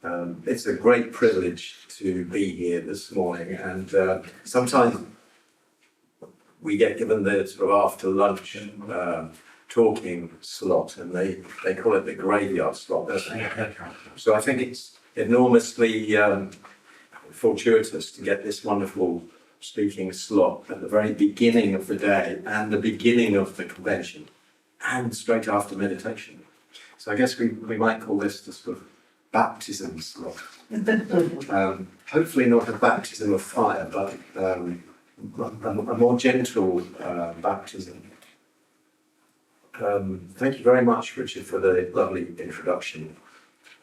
It's a great privilege to be here this morning, and sometimes we get given the sort of after lunch talking slot, and they call it the graveyard slot, don't they? So I think it's enormously fortuitous to get this wonderful speaking slot at the very beginning of the day and the beginning of the convention and straight after meditation. So I guess we might call this the sort of baptism slot. Hopefully not a baptism of fire, but a more gentle baptism. Thank you very much, Richard, for the lovely introduction.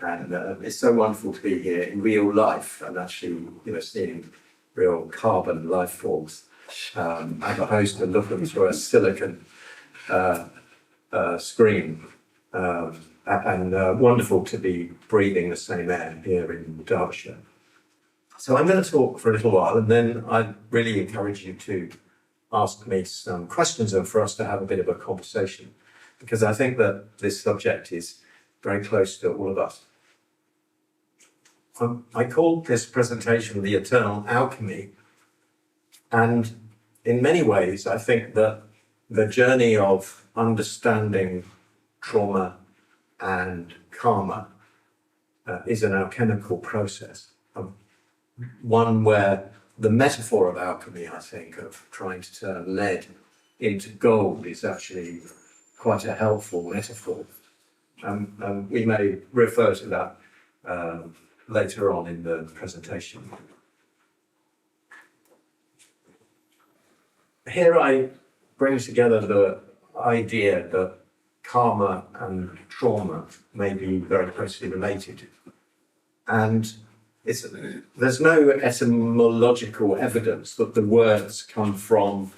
And it's so wonderful to be here in real life and actually, seeing real carbon life forms as opposed to looking through a silicon screen. And wonderful to be breathing the same air here in Derbyshire. So I'm going to talk for a little while, and then I really encourage you to ask me some questions and for us to have a bit of a conversation, because I think that this subject is very close to all of us. I called this presentation The Eternal Alchemy, and in many ways I think that the journey of understanding trauma and karma is an alchemical process, one where the metaphor of alchemy, I think, of trying to turn lead into gold is actually quite a helpful metaphor. We may refer to that later on in the presentation. Here I bring together the idea that karma and trauma may be very closely related. And there's no etymological evidence that the words come from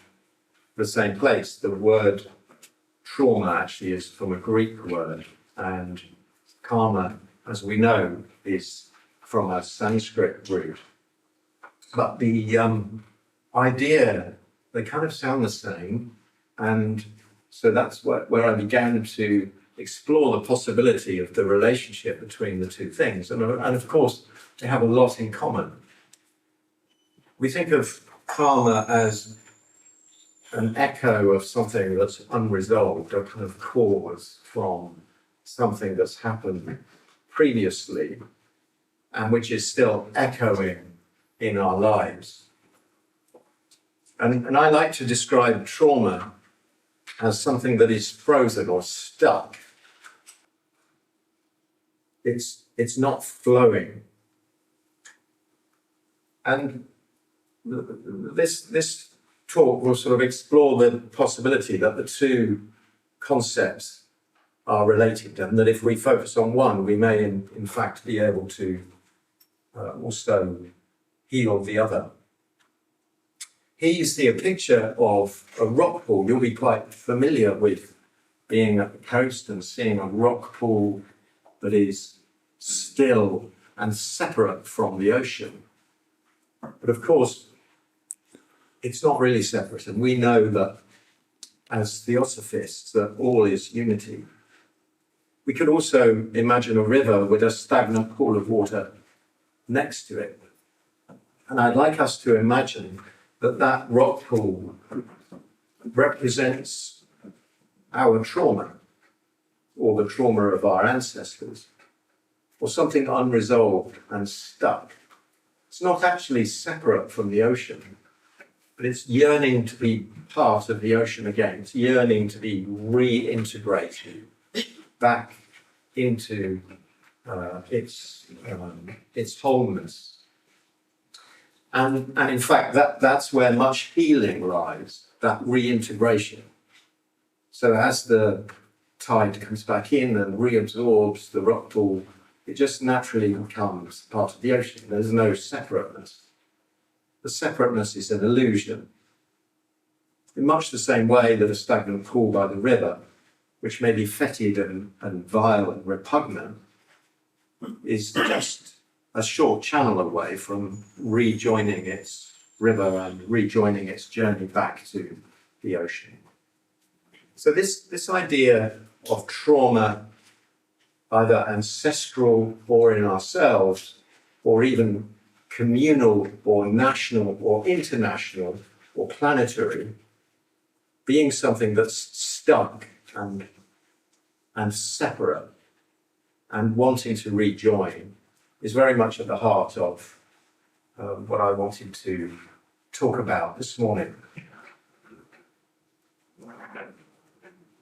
the same place. The word trauma actually is from a Greek word, and karma, as we know, is from a Sanskrit root. But the idea, they kind of sound the same, and so that's where I began to explore the possibility of the relationship between the two things, and of course, they have a lot in common. We think of karma as an echo of something that's unresolved, a kind of cause from something that's happened previously, and which is still echoing in our lives. And I like to describe trauma as something that is frozen or stuck. It's not flowing. And this talk will sort of explore the possibility that the two concepts are related, and that if we focus on one, we may in fact be able to also heal the other. Here you see a picture of a rock pool. You'll be quite familiar with being at the coast and seeing a rock pool that is still and separate from the ocean. But of course, it's not really separate, and we know that as Theosophists that all is unity. We could also imagine a river with a stagnant pool of water next to it. And I'd like us to imagine that rock pool represents our trauma, or the trauma of our ancestors, or something unresolved and stuck. It's not actually separate from the ocean, but it's yearning to be part of the ocean again. It's yearning to be reintegrated back into its wholeness. And in fact, that's where much healing lies, that reintegration. So as the tide comes back in and reabsorbs the rock pool, it just naturally becomes part of the ocean. There's no separateness. The separateness is an illusion. In much the same way that a stagnant pool by the river, which may be fetid and vile and repugnant, is just a short channel away from rejoining its river and rejoining its journey back to the ocean. So this idea of trauma either ancestral or in ourselves, or even communal or national or international or planetary, being something that's stuck and separate and wanting to rejoin is very much at the heart of what I wanted to talk about this morning.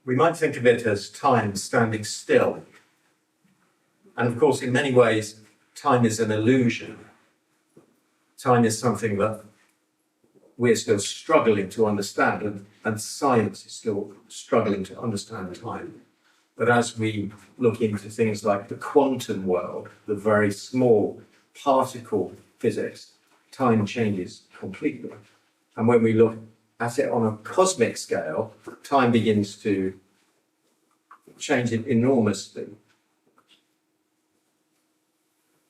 We might think of it as time standing still. And of course, in many ways, time is an illusion. Time is something that we're still struggling to understand, and science is still struggling to understand time. But as we look into things like the quantum world, the very small particle physics, time changes completely. And when we look at it on a cosmic scale, time begins to change it enormously.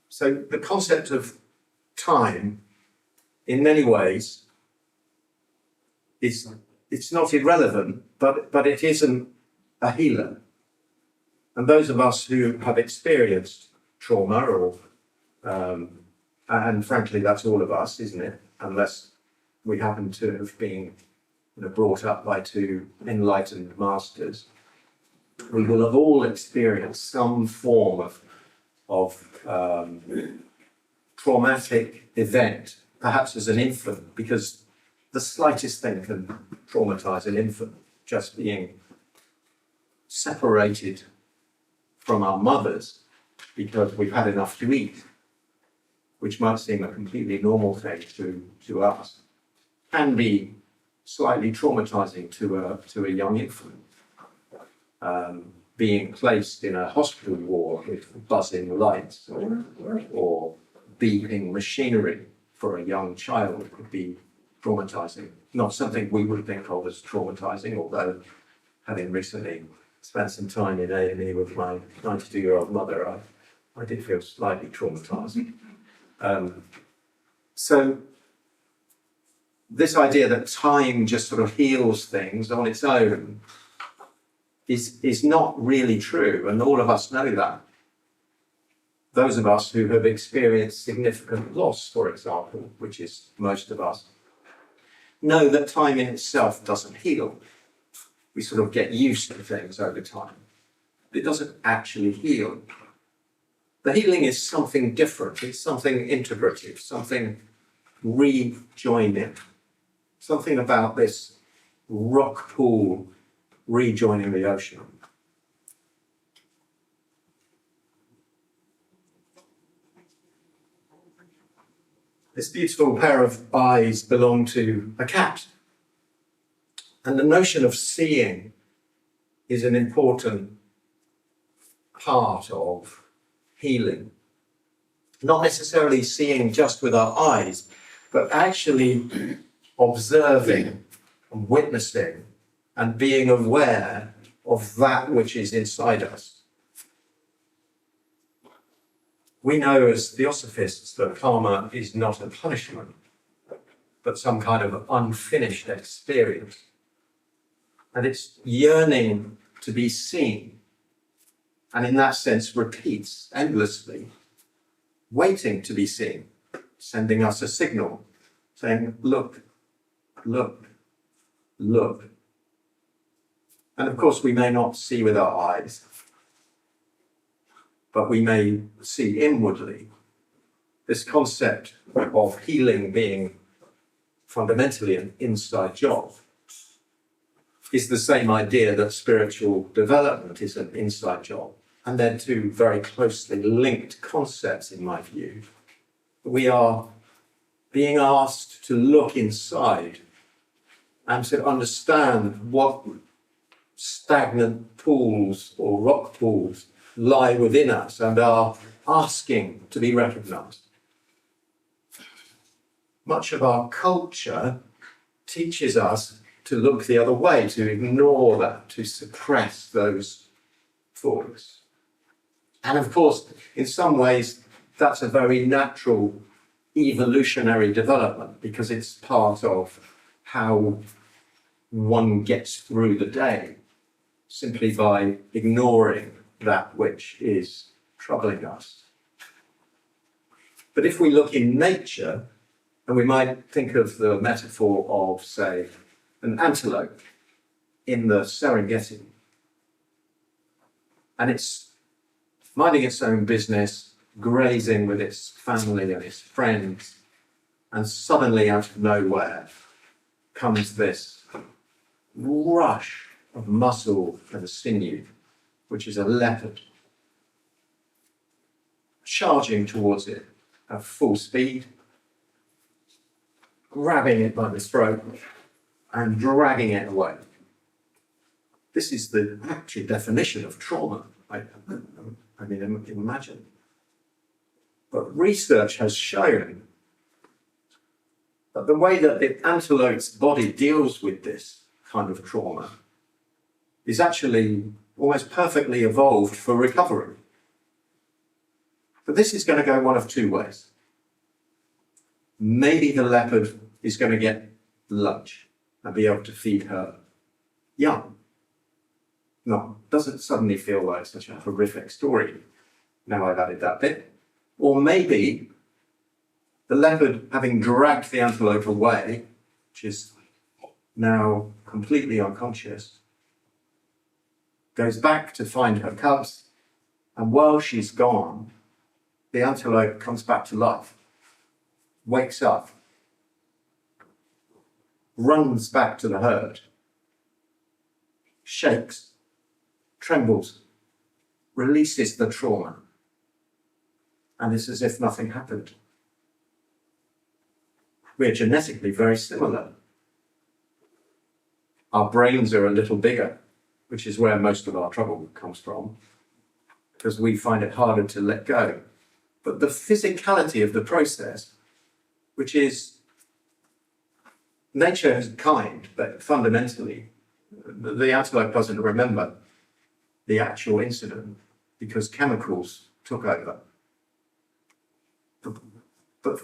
So the concept of time, in many ways, it's not irrelevant, but it isn't a healer. And those of us who have experienced trauma, and frankly, that's all of us, isn't it? Unless we happen to have been brought up by two enlightened masters, we will have all experienced some form of traumatic event, perhaps as an infant, because the slightest thing can traumatize an infant. Just being separated from our mothers because we've had enough to eat, which might seem a completely normal thing to us, can be slightly traumatizing to a young infant. Being placed in a hospital ward with buzzing lights or beeping machinery for a young child could be traumatizing. Not something we would think of as traumatizing, although having recently spent some time in A&E with my 92-year-old mother, I did feel slightly traumatized. So this idea that time just sort of heals things on its own is not really true, and all of us know that. Those of us who have experienced significant loss, for example, which is most of us, know that time in itself doesn't heal. We sort of get used to things over time. It doesn't actually heal. The healing is something different. It's something integrative, something rejoining, something about this rock pool rejoining the ocean. This beautiful pair of eyes belong to a cat. And the notion of seeing is an important part of healing. Not necessarily seeing just with our eyes, but actually observing and witnessing and being aware of that which is inside us. We know as Theosophists that karma is not a punishment, but some kind of unfinished experience. And it's yearning to be seen, and in that sense repeats endlessly, waiting to be seen, sending us a signal, saying, look, look, look. And of course we may not see with our eyes, but we may see inwardly. This concept of healing being fundamentally an inside job is the same idea that spiritual development is an inside job. And they're two very closely linked concepts in my view. We are being asked to look inside and to understand what stagnant pools or rock pools lie within us and are asking to be recognized. Much of our culture teaches us to look the other way, to ignore that, to suppress those thoughts. And of course, in some ways, that's a very natural evolutionary development because it's part of how one gets through the day, simply by ignoring that which is troubling us. But if we look in nature, and we might think of the metaphor of, say, an antelope in the Serengeti, and it's minding its own business, grazing with its family and its friends, and suddenly out of nowhere comes this rush of muscle and sinew, which is a leopard, charging towards it at full speed, grabbing it by the throat and dragging it away. This is the actual definition of trauma. I mean, imagine. But research has shown that the way that the antelope's body deals with this kind of trauma is actually almost perfectly evolved for recovery. But this is going to go one of two ways. Maybe the leopard is going to get lunch and be able to feed her young. No, doesn't suddenly feel like such a horrific story. Now I've added that bit. Or maybe the leopard, having dragged the antelope away, which is now completely unconscious, goes back to find her cubs, and while she's gone, the antelope comes back to life, wakes up, runs back to the herd, shakes, trembles, releases the trauma, and it's as if nothing happened. We're genetically very similar. Our brains are a little bigger, which is where most of our trouble comes from, because we find it harder to let go. But the physicality of the process, which is nature is kind, but fundamentally, the antelope doesn't remember the actual incident because chemicals took over. But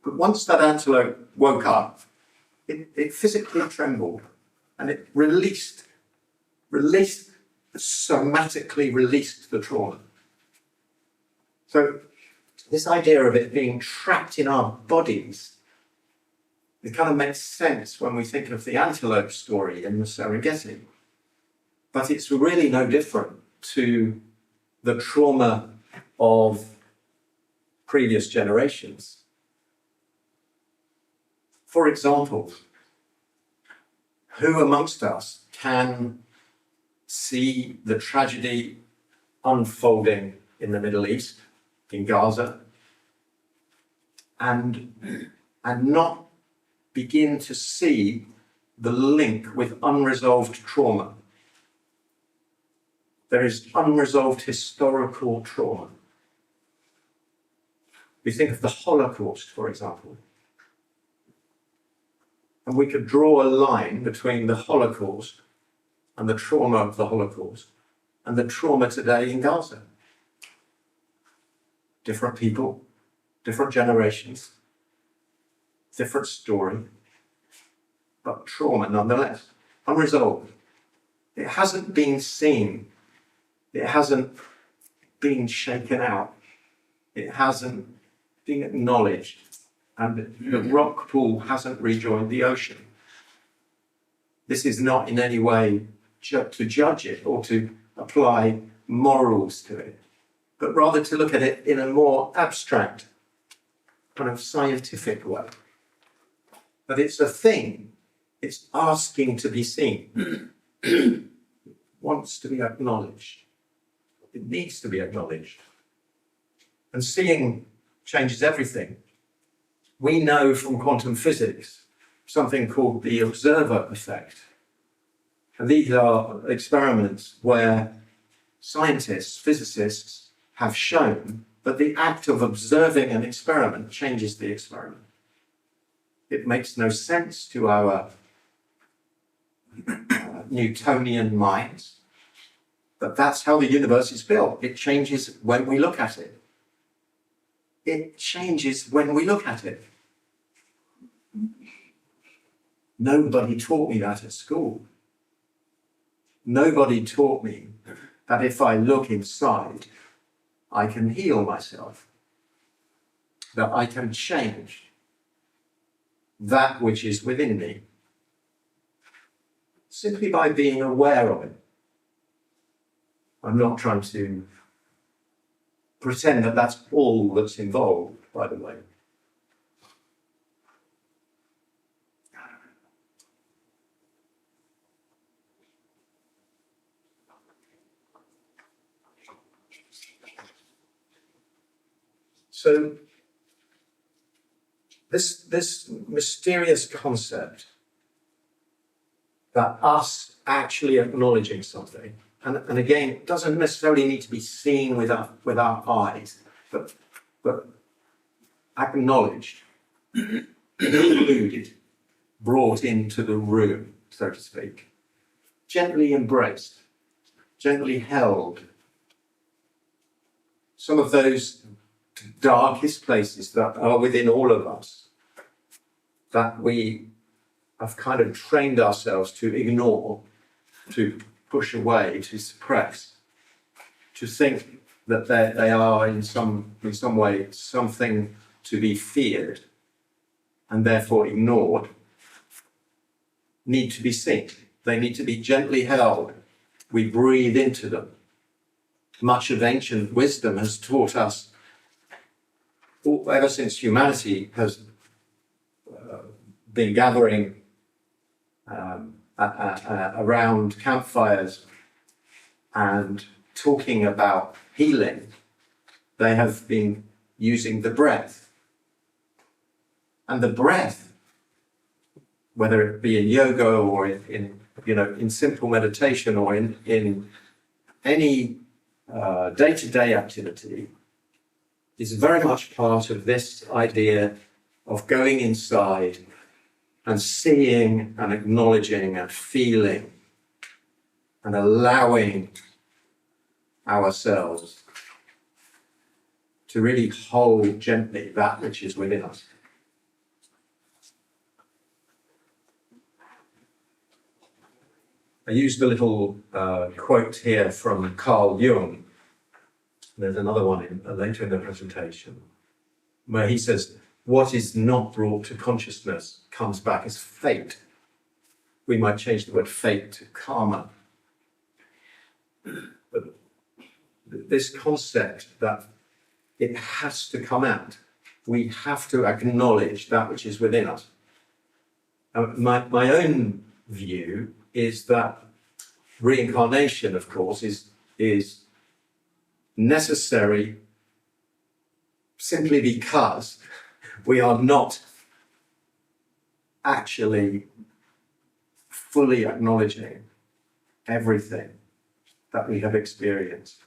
once that antelope woke up, it physically trembled and it somatically released the trauma. So this idea of it being trapped in our bodies, it kind of makes sense when we think of the antelope story in the Serengeti. But it's really no different to the trauma of previous generations. For example, who amongst us can see the tragedy unfolding in the Middle East, in Gaza, and not begin to see the link with unresolved trauma? There is unresolved historical trauma. We think of the Holocaust, for example. And we could draw a line between the Holocaust and the trauma of the Holocaust and the trauma today in Gaza. Different people, different generations, different story, but trauma nonetheless, unresolved. It hasn't been seen. It hasn't been shaken out. It hasn't been acknowledged. And the rock pool hasn't rejoined the ocean. This is not in any way to judge it or to apply morals to it, but rather to look at it in a more abstract, kind of scientific way. But it's a thing. It's asking to be seen. It wants to be acknowledged. It needs to be acknowledged. And seeing changes everything. We know from quantum physics something called the observer effect. And these are experiments where scientists, physicists have shown that the act of observing an experiment changes the experiment. It makes no sense to our Newtonian minds, but that's how the universe is built. It changes when we look at it. It changes when we look at it. Nobody taught me that at school. Nobody taught me that if I look inside, I can heal myself, that I can change that which is within me simply by being aware of it. I'm not trying to pretend that that's all that's involved, by the way. So this mysterious concept that us actually acknowledging something, and again, it doesn't necessarily need to be seen with our eyes, but acknowledged, included, brought into the room, so to speak, gently embraced, gently held. Some of those darkest places that are within all of us, that we have kind of trained ourselves to ignore, to push away, to suppress, to think that they are in some way something to be feared and therefore ignored, need to be seen. They need to be gently held. We breathe into them. Much of ancient wisdom has taught us, ever since humanity has been gathering around campfires and talking about healing, they have been using the breath. And the breath, whether it be in yoga or in simple meditation or in any day-to-day activity, is very much part of this idea of going inside and seeing and acknowledging and feeling and allowing ourselves to really hold gently that which is within us. I used a little quote here from Carl Jung. There's another one later in the presentation where he says, what is not brought to consciousness comes back as fate. We might change the word fate to karma. But this concept that it has to come out. We have to acknowledge that which is within us. My own view is that reincarnation, of course, is necessary simply because we are not actually fully acknowledging everything that we have experienced.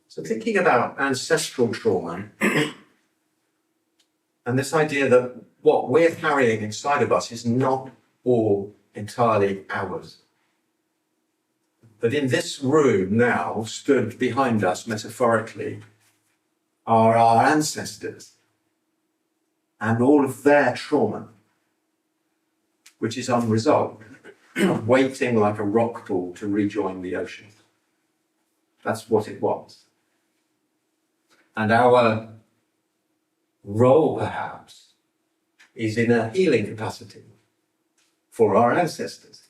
So thinking about ancestral trauma and this idea that what we're carrying inside of us is not all entirely ours. That in this room now, stood behind us metaphorically, are our ancestors and all of their trauma, which is unresolved, waiting like a rock pool to rejoin the ocean. That's what it was. And our role, perhaps, is in a healing capacity for our ancestors,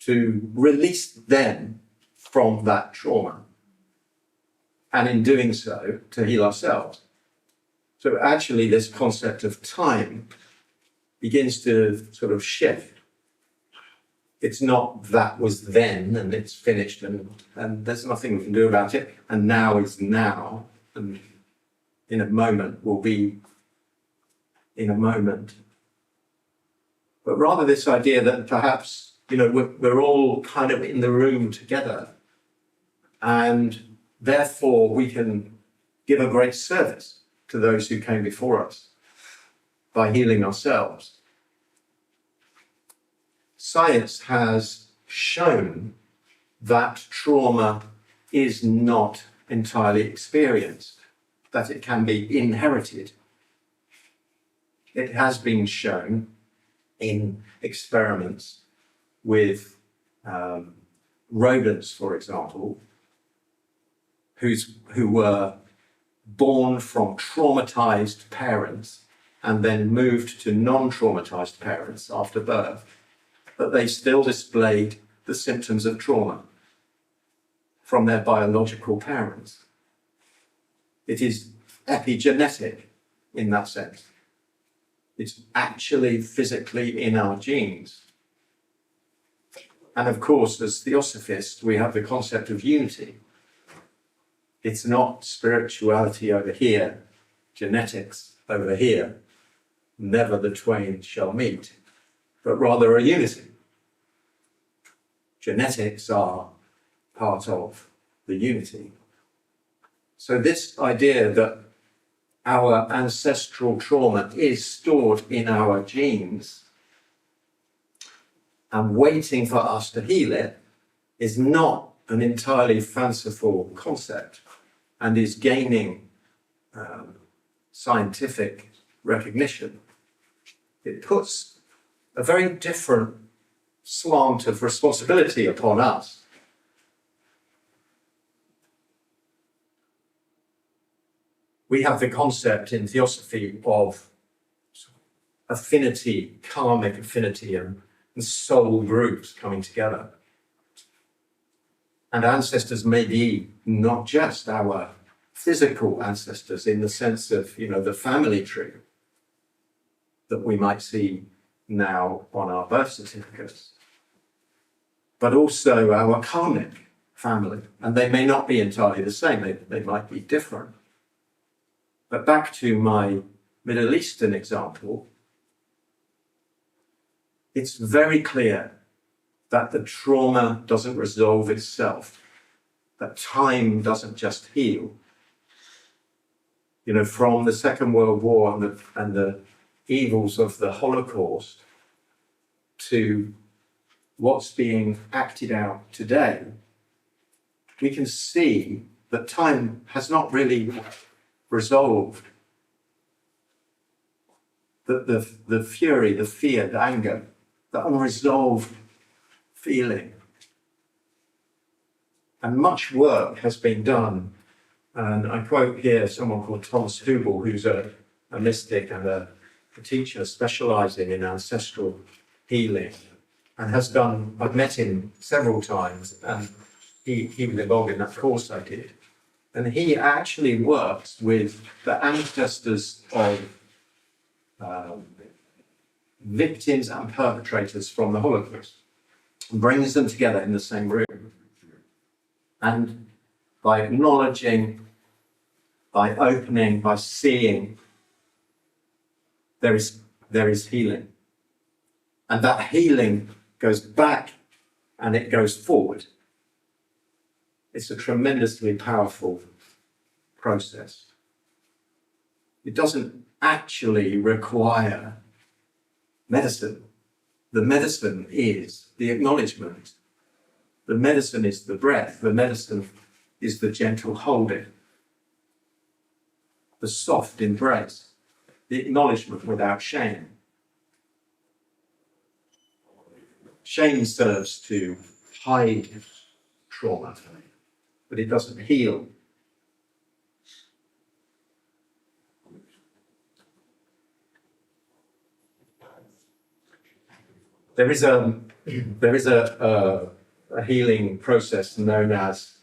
to release them from that trauma, and in doing so, to heal ourselves. So actually, this concept of time begins to sort of shift. It's not that was then and it's finished and there's nothing we can do about it, and now is now, and in a moment will be in a moment. But rather this idea that perhaps, we're all kind of in the room together, and therefore we can give a great service to those who came before us by healing ourselves. Science has shown that trauma is not entirely experienced, that it can be inherited. it has been shown in experiments with rodents, for example, who were born from traumatized parents and then moved to non-traumatized parents after birth, but they still displayed the symptoms of trauma from their biological parents. It is epigenetic in that sense. It's actually physically in our genes. And of course, as Theosophists, we have the concept of unity. It's not spirituality over here, genetics over here, never the twain shall meet, but rather a unity. Genetics are part of the unity. So this idea that our ancestral trauma is stored in our genes and waiting for us to heal it is not an entirely fanciful concept and is gaining scientific recognition. It puts a very different slant of responsibility upon us. We have the concept in Theosophy of affinity, karmic affinity, and soul groups coming together. And ancestors may be not just our physical ancestors in the sense of, the family tree that we might see now on our birth certificates, but also our karmic family. And they may not be entirely the same, they might be different. But back to my Middle Eastern example, it's very clear that the trauma doesn't resolve itself, that time doesn't just heal. From the Second World War and the evils of the Holocaust to what's being acted out today, we can see that time has not really resolved the fury, the fear, the anger, the unresolved feeling. And much work has been done. And I quote here someone called Thomas Hubel, who's a mystic and a teacher specializing in ancestral healing, and I've met him several times, and he was involved in that course I did. And he actually works with the ancestors of victims and perpetrators from the Holocaust, and brings them together in the same room. And by acknowledging, by opening, by seeing, there is healing. And that healing goes back and it goes forward. It's a tremendously powerful process. It doesn't actually require medicine. The medicine is the acknowledgement. The medicine is the breath. The medicine is the gentle holding, the soft embrace, the acknowledgement without shame. Shame serves to hide trauma, but it doesn't heal. There is a healing process known as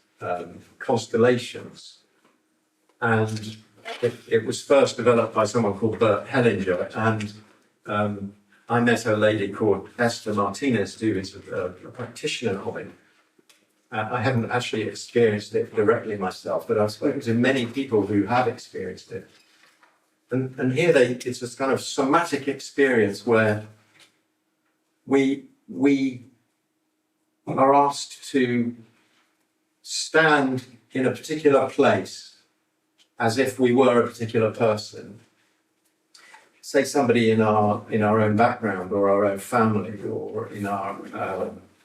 constellations, and it was first developed by someone called Bert Hellinger, and I met a lady called Esther Martinez, who is a practitioner of it. I haven't actually experienced it directly myself, but I've spoken to many people who have experienced it. And here it's this kind of somatic experience where we are asked to stand in a particular place as if we were a particular person. Say somebody in our own background or our own family or in our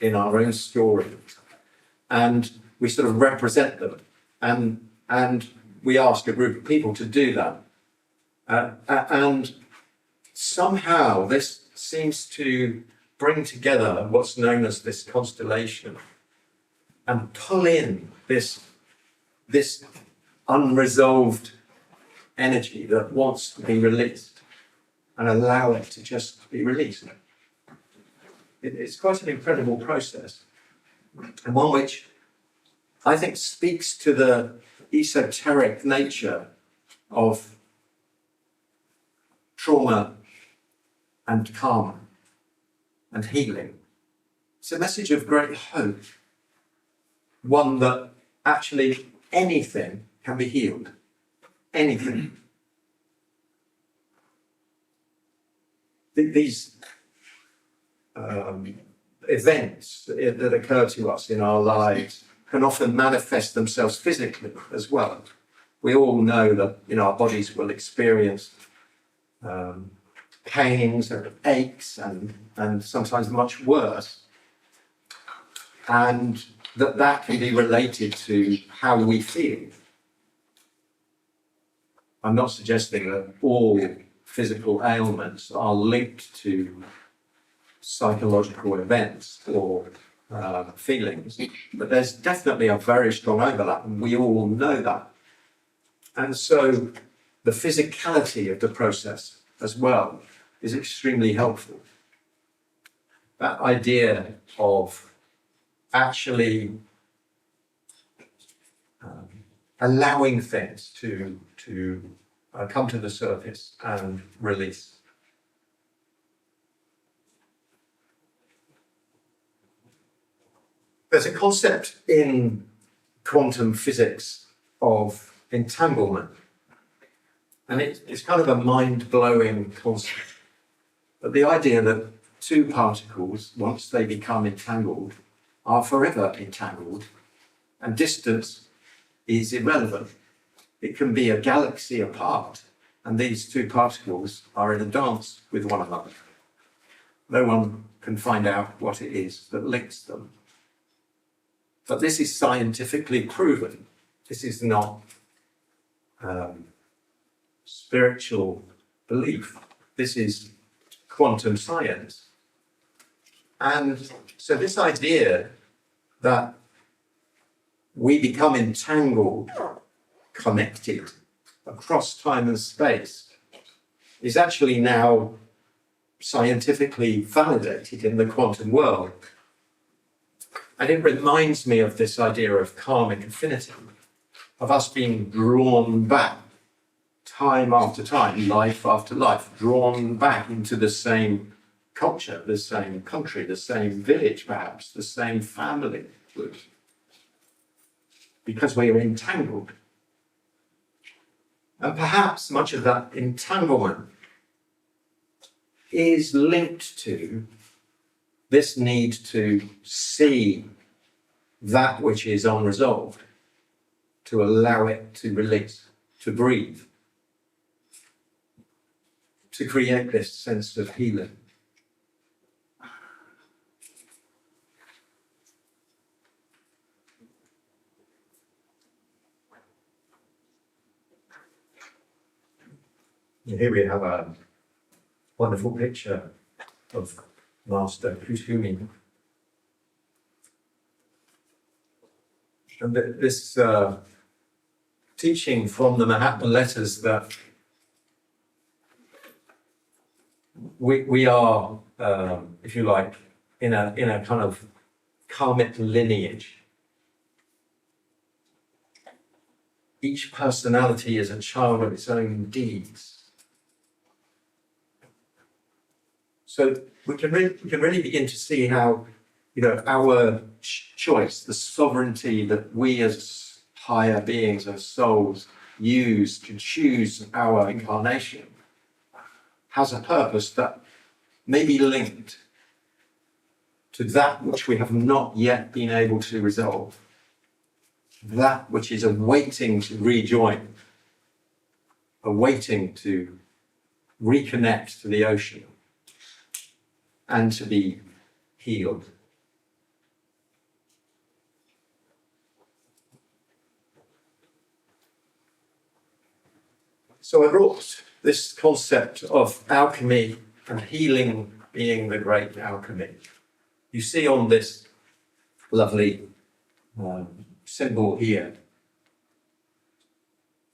own story, and we sort of represent them, and we ask a group of people to do that, and somehow this seems to bring together what's known as this constellation and pull in this unresolved energy that wants to be released and allow it to just be released. It's quite an incredible process, and one which I think speaks to the esoteric nature of trauma and karma and healing. It's a message of great hope, one that actually anything can be healed. Anything. These events that occur to us in our lives can often manifest themselves physically as well. We all know that our bodies will experience pains and aches and sometimes much worse, and that can be related to how we feel. I'm not suggesting that all physical ailments are linked to psychological events or feelings, but there's definitely a very strong overlap, and we all know that. And so the physicality of the process as well is extremely helpful. That idea of actually allowing things to come to the surface and release. There's a concept in quantum physics of entanglement, and it's kind of a mind-blowing concept. But the idea that two particles, once they become entangled, are forever entangled, and distance is irrelevant. It can be a galaxy apart, and these two particles are in a dance with one another. No one can find out what it is that links them. But this is scientifically proven. This is not spiritual belief. This is quantum science. And so this idea that we become entangled, connected across time and space is actually now scientifically validated in the quantum world. And it reminds me of this idea of karmic affinity, of us being drawn back time after time, life after life, drawn back into the same culture, the same country, the same village perhaps, the same family, because we are entangled. And perhaps much of that entanglement is linked to this need to see that which is unresolved, to allow it to release, to breathe, to create this sense of healing. And here we have a wonderful picture of Master Kuthumi. And this teaching from the Mahatma letters that we are, if you like, in a kind of karmic lineage. Each personality is a child of its own deeds. So we can really begin to see how, our choice, the sovereignty that we as higher beings, as souls, use to choose our incarnation, has a purpose that may be linked to that which we have not yet been able to resolve, that which is awaiting to rejoin, awaiting to reconnect to the ocean and to be healed. So I brought this concept of alchemy and healing being the great alchemy. You see on this lovely symbol here,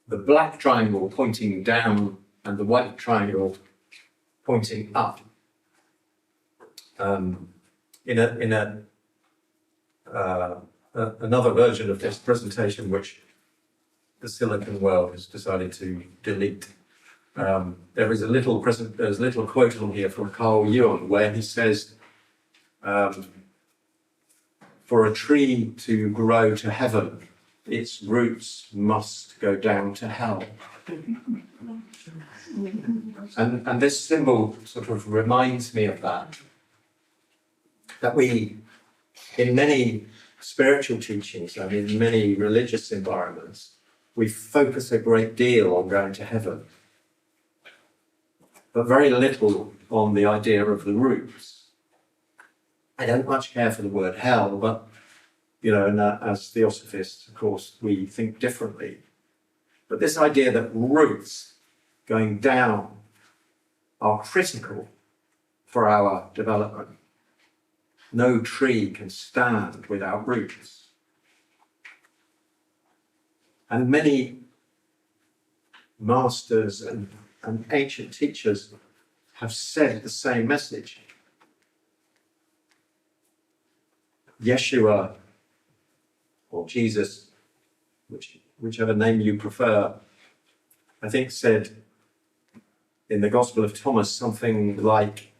the black triangle pointing down and the white triangle pointing up. Another version of this presentation, which the Silicon world has decided to delete. There's a little quote on here from Carl Jung where he says, for a tree to grow to heaven, its roots must go down to hell. And this symbol sort of reminds me of that we, in many spiritual teachings and in many religious environments, we focus a great deal on going to heaven, but very little on the idea of the roots. I don't much care for the word hell, but, and as Theosophists, of course, we think differently. But this idea that roots going down are critical for our development. No tree can stand without roots. And many masters and ancient teachers have said the same message. Yeshua, or Jesus, whichever name you prefer, I think said in the Gospel of Thomas something like,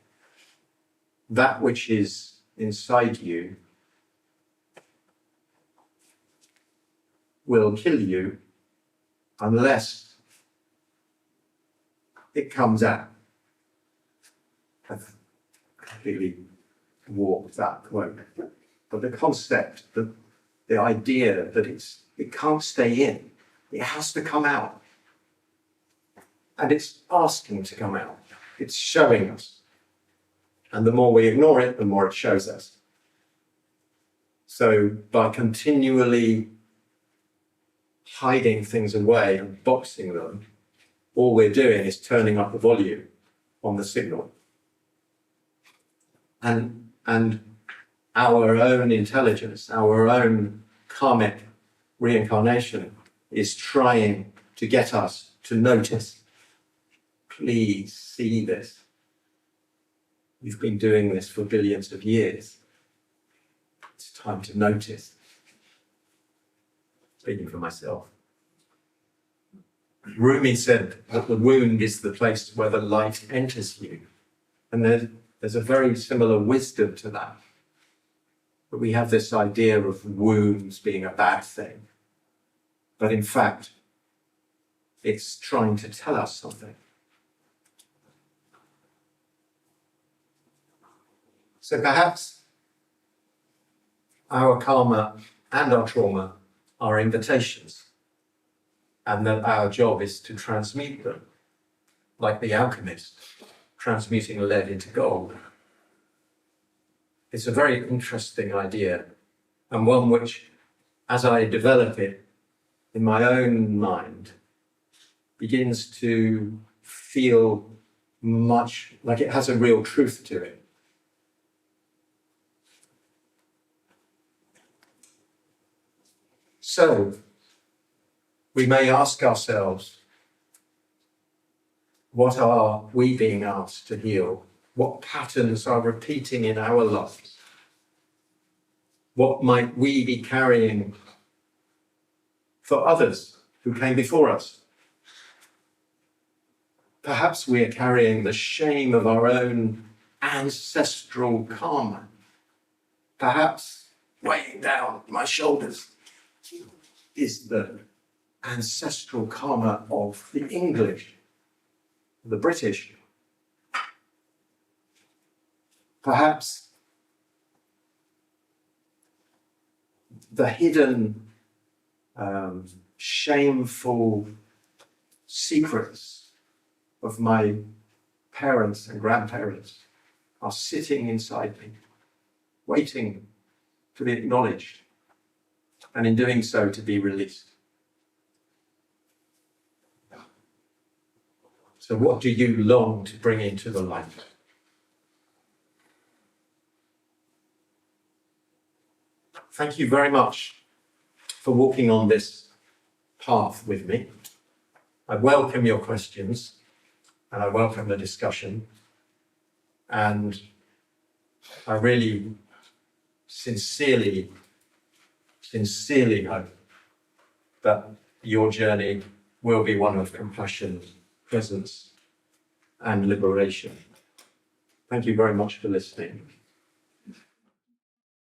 that which is inside you will kill you unless it comes out. I've completely warped that quote. But the concept, the idea that it can't stay in, it has to come out. And it's asking to come out. It's showing us. And the more we ignore it, the more it shows us. So by continually hiding things away and boxing them, all we're doing is turning up the volume on the signal. And our own intelligence, our own karmic reincarnation is trying to get us to notice. Please see this. You've been doing this for billions of years. It's time to notice. Speaking for myself. Rumi said that the wound is the place where the light enters you. And there's a very similar wisdom to that. But we have this idea of wounds being a bad thing. But in fact, it's trying to tell us something. So perhaps our karma and our trauma are invitations, and that our job is to transmute them, like the alchemist transmuting lead into gold. It's a very interesting idea, and one which, as I develop it in my own mind, begins to feel much like it has a real truth to it. So, we may ask ourselves, what are we being asked to heal? What patterns are repeating in our lives? What might we be carrying for others who came before us? Perhaps we are carrying the shame of our own ancestral karma. Perhaps weighing down my shoulders is the ancestral karma of the English, the British. Perhaps the hidden, shameful secrets of my parents and grandparents are sitting inside me, waiting to be acknowledged, and in doing so, to be released. So what do you long to bring into the light? Thank you very much for walking on this path with me. I welcome your questions and I welcome the discussion. And I really sincerely hope that your journey will be one of compassion, presence, and liberation. Thank you very much for listening.